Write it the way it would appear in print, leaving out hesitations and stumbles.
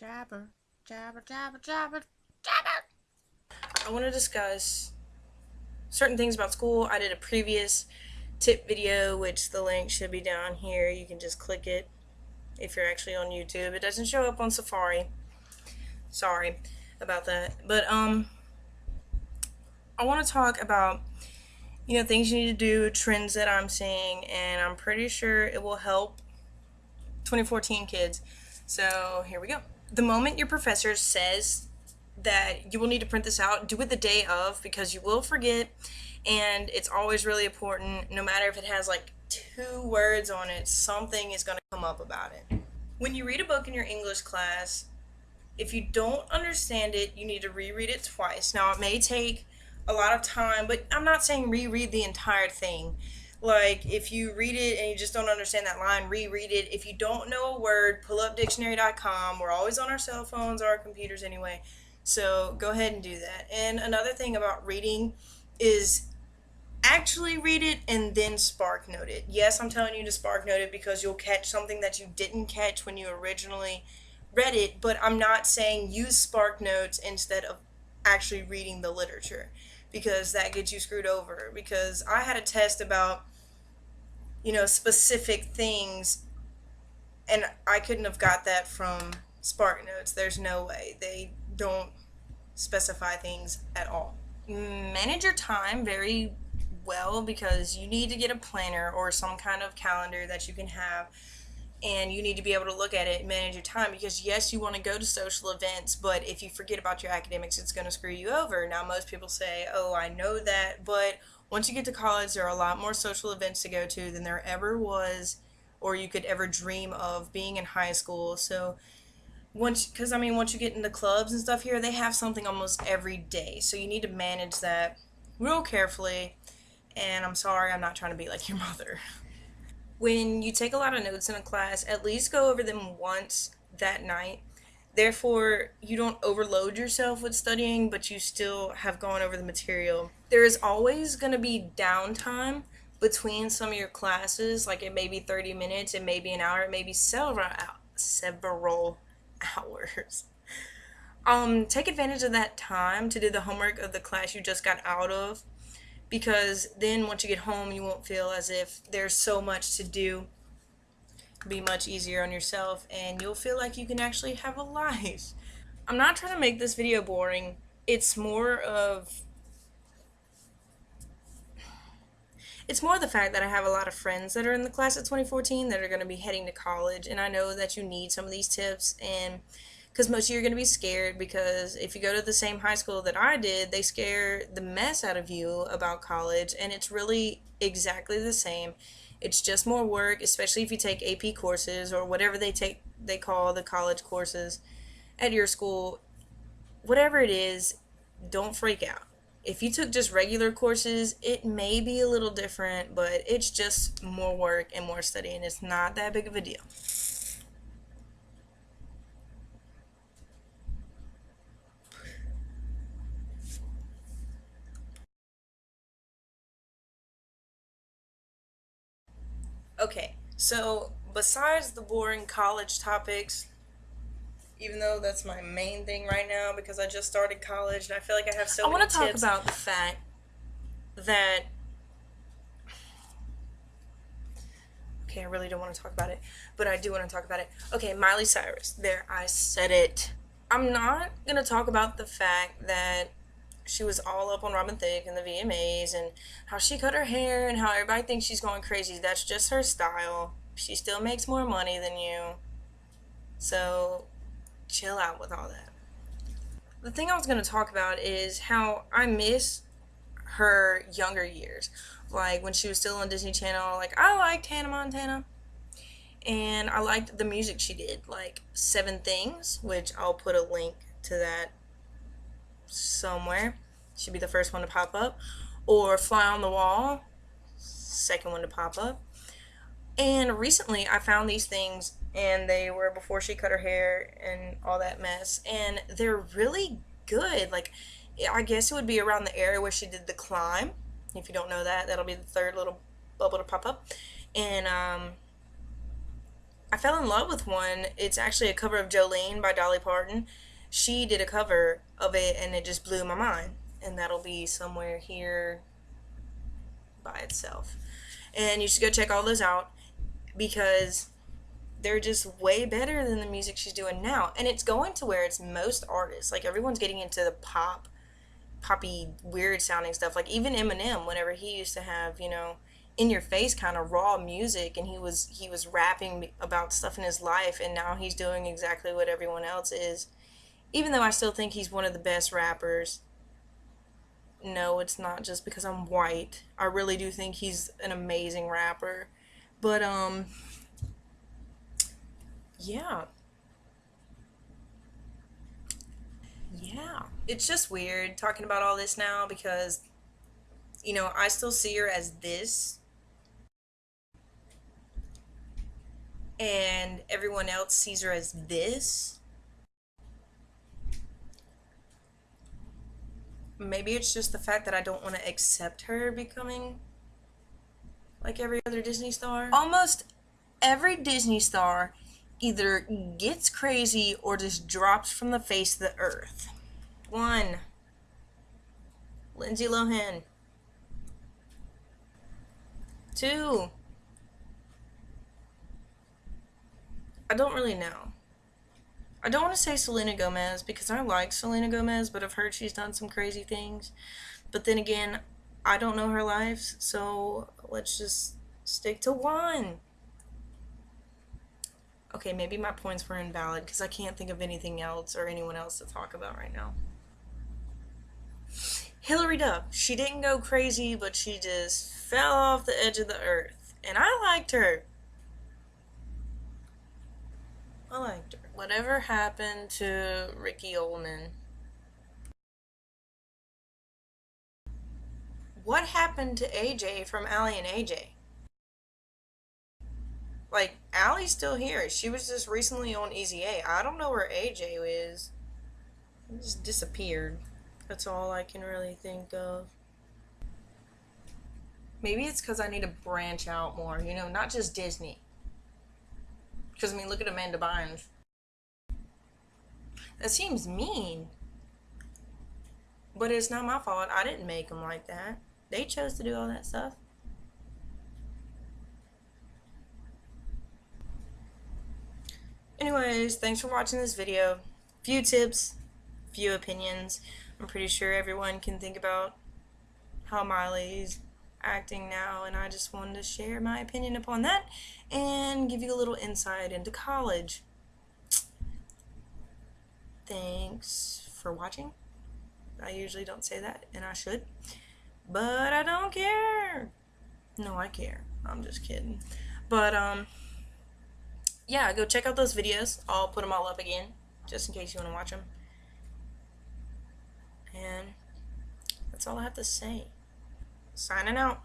Jabber, jabber, jabber, jabber, jabber. I want to discuss certain things about school. I did a previous tip video, which the link should be down here. You can just click it if you're actually on YouTube. It doesn't show up on Safari. Sorry about that. But I want to talk about things you need to do, trends that I'm seeing, and I'm pretty sure it will help 2014 kids. So here we go. The moment your professor says that you will need to print this out, do it the day of because you will forget, and it's always really important. No matter if it has like 2 words on it, something is going to come up about it. When you read a book in your English class, if you don't understand it, you need to reread it twice. Now, it may take a lot of time, but I'm not saying reread the entire thing. Like, if you read it and you just don't understand that line, reread it. If you don't know a word, pull up dictionary.com. We're always on our cell phones or our computers anyway. So go ahead and do that. And another thing about reading is actually read it and then spark note it. Yes, I'm telling you to spark note it because you'll catch something that you didn't catch when you originally read it, but I'm not saying use spark notes instead of actually reading the literature because that gets you screwed over. Because I had a test about, specific things, and I couldn't have got that from spark notes. There's no way. They don't specify things at all. Manage your time very well because you need to get a planner or some kind of calendar that you can have, and you need to be able to look at it and manage your time because yes, you want to go to social events, but if you forget about your academics, it's going to screw you over. Now, most people say, oh, I know that, but once you get to college, there are a lot more social events to go to than there ever was or you could ever dream of being in high school. So once you get into clubs and stuff here, they have something almost every day, so you need to manage that real carefully. And I'm sorry, I'm not trying to be like your mother. When you take a lot of notes in a class, at least go over them once that night. Therefore, you don't overload yourself with studying, but you still have gone over the material. There is always going to be downtime between some of your classes, like it may be 30 minutes, it may be an hour, it may be several hours. Take advantage of that time to do the homework of the class you just got out of, because then once you get home, you won't feel as if there's so much to do. It'll be much easier on yourself, and you'll feel like you can actually have a life. I'm not trying to make this video boring. It's more of the fact that I have a lot of friends that are in the class of 2014 that are going to be heading to college, and I know that you need some of these tips, and because most of you are going to be scared because if you go to the same high school that I did, they scare the mess out of you about college, and it's really exactly the same. It's just more work, especially if you take AP courses or whatever they call the college courses at your school. Whatever it is, don't freak out. If you took just regular courses, it may be a little different, but it's just more work and more studying. It's not that big of a deal. Okay, so besides the boring college topics, even though that's my main thing right now because I just started college and I feel like I have so many tips. I want to talk about the fact that okay, I really don't want to talk about it, but I do want to talk about it. Okay, Miley Cyrus. There, I said it. I'm not going to talk about the fact that she was all up on Robin Thicke and the VMAs and how she cut her hair and how everybody thinks she's going crazy. That's just her style. She still makes more money than you. So chill out with all that. The thing I was going to talk about is how I miss her younger years. Like when she was still on Disney Channel, like I liked Hannah Montana. And I liked the music she did, like Seven Things, which I'll put a link to that somewhere. Should be the first one to pop up. Or Fly on the Wall, second one to pop up. And recently I found these things, and they were before she cut her hair and all that mess, and they're really good. Like, I guess it would be around the area where she did The Climb. If you don't know that, that'll be the third little bubble to pop up. And I fell in love with one. It's actually a cover of Jolene by Dolly Parton. She did a cover of it and it just blew my mind. And that'll be somewhere here by itself. And you should go check all those out because they're just way better than the music she's doing now. And it's going to where it's most artists. Like everyone's getting into the poppy, weird sounding stuff. Like even Eminem, whenever he used to have, in your face kind of raw music, and he was rapping about stuff in his life, and now he's doing exactly what everyone else is. Even though I still think he's one of the best rappers. No, it's not just because I'm white. I really do think he's an amazing rapper. But yeah. Yeah. It's just weird talking about all this now because I still see her as this and everyone else sees her as this. Maybe it's just the fact that I don't want to accept her becoming like every other Disney star. Almost every Disney star either gets crazy or just drops from the face of the earth. One, Lindsay Lohan. Two, I don't really know. I don't want to say Selena Gomez because I like Selena Gomez, but I've heard she's done some crazy things. But then again, I don't know her life, so let's just stick to one. Okay, maybe my points were invalid because I can't think of anything else or anyone else to talk about right now. Hillary Duff. She didn't go crazy, but she just fell off the edge of the earth. And I liked her. I liked her. Whatever happened to Ricky Ullman? What happened to AJ from Allie and AJ? Like, Allie's still here. She was just recently on Easy A. I don't know where AJ is. He just disappeared. That's all I can really think of. Maybe it's because I need to branch out more, not just Disney. Because, I mean, look at Amanda Bynes. That seems mean. But it's not my fault. I didn't make them like that. They chose to do all that stuff. Anyways, thanks for watching this video. Few tips, few opinions. I'm pretty sure everyone can think about how Miley's acting now, and I just wanted to share my opinion upon that and give you a little insight into college. Thanks for watching. I usually don't say that, and I should, but I don't care. No, I care. I'm just kidding. But yeah, go check out those videos. I'll put them all up again just in case you want to watch them. And that's all I have to say. Signing out.